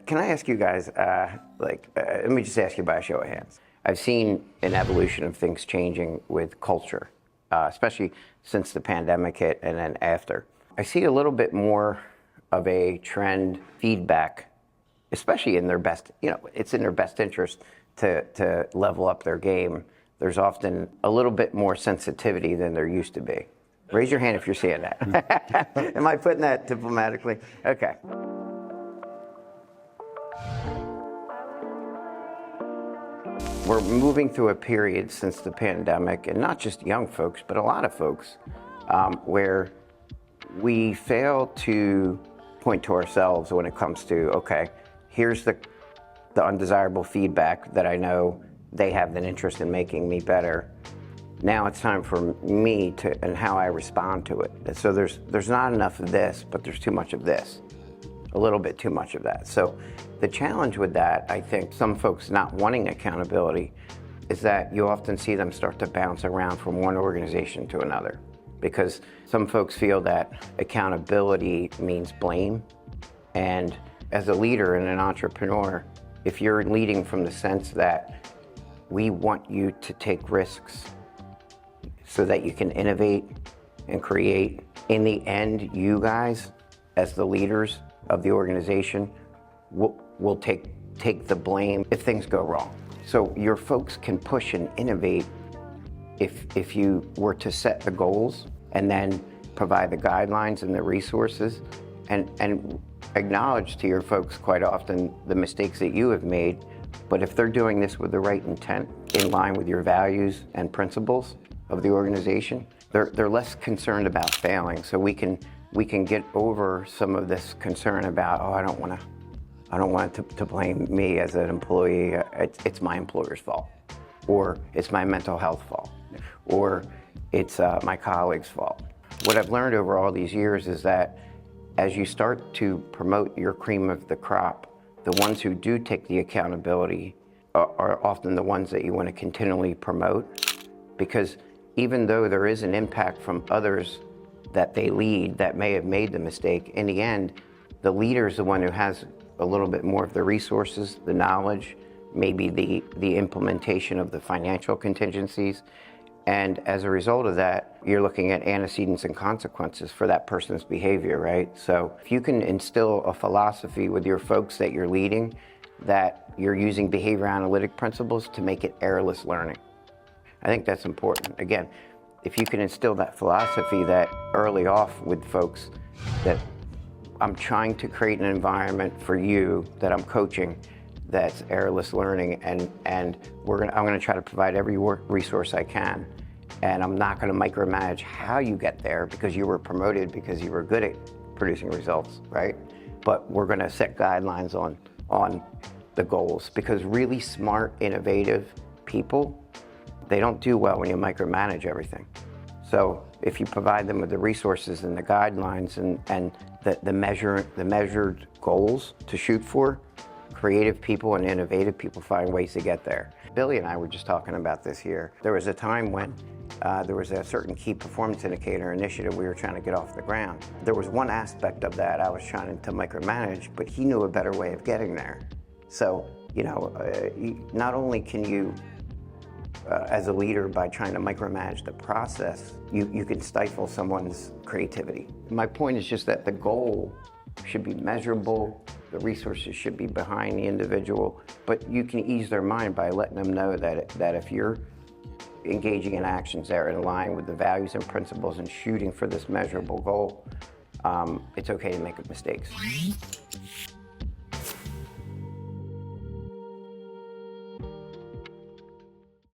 Can I ask you guys, let me just ask you by a show of hands. I've seen an evolution of things changing with culture, especially since the pandemic hit and then after. I see a little bit more of a trend feedback, especially in their best, it's in their best interest to level up their game. There's often a little bit more sensitivity than there used to be. Raise your hand if you're seeing that. Am I putting that diplomatically? Okay. We're moving through a period since the pandemic, and not just young folks, but a lot of folks, where we fail to point to ourselves when it comes to, okay, here's the undesirable feedback that I know they have an interest in making me better. Now it's time for me and how I respond to it. And so there's not enough of this, but there's too much of this. A little bit too much of that. So the challenge with that, I think, some folks not wanting accountability, is that you often see them start to bounce around from one organization to another. Because some folks feel that accountability means blame. And as a leader and an entrepreneur, if you're leading from the sense that we want you to take risks so that you can innovate and create, in the end, you guys, as the leaders of the organization, will take the blame if things go wrong. So your folks can push and innovate if you were to set the goals and then provide the guidelines and the resources and acknowledge to your folks quite often the mistakes that you have made. But if they're doing this with the right intent, in line with your values and principles of the organization, they're less concerned about failing. So we can get over some of this concern about, I don't want to blame me as an employee. It's my employer's fault, or it's my mental health fault, or it's my colleague's fault. What I've learned over all these years is that as you start to promote your cream of the crop, the ones who do take the accountability are often the ones that you want to continually promote, because even though there is an impact from others that they lead that may have made the mistake, in the end, the leader is the one who has a little bit more of the resources, the knowledge, maybe the implementation of the financial contingencies. And as a result of that, you're looking at antecedents and consequences for that person's behavior, right? So if you can instill a philosophy with your folks that you're leading, that you're using behavior analytic principles to make it errorless learning, I think that's important. Again, if you can instill that philosophy that early off with folks, that I'm trying to create an environment for you that I'm coaching that's errorless learning, and I'm gonna try to provide every resource I can, and I'm not gonna micromanage how you get there because you were promoted because you were good at producing results, right? But we're gonna set guidelines on the goals, because really smart, innovative people, they don't do well when you micromanage everything. So if you provide them with the resources and the guidelines and the measured goals to shoot for, creative people and innovative people find ways to get there. Billy and I were just talking about this here. There was a time when there was a certain key performance indicator initiative we were trying to get off the ground. There was one aspect of that I was trying to micromanage, but he knew a better way of getting there. So, not only can you, as a leader, by trying to micromanage the process, you can stifle someone's creativity. My point is just that the goal should be measurable, the resources should be behind the individual, but you can ease their mind by letting them know that if you're engaging in actions that are in line with the values and principles and shooting for this measurable goal, it's okay to make mistakes.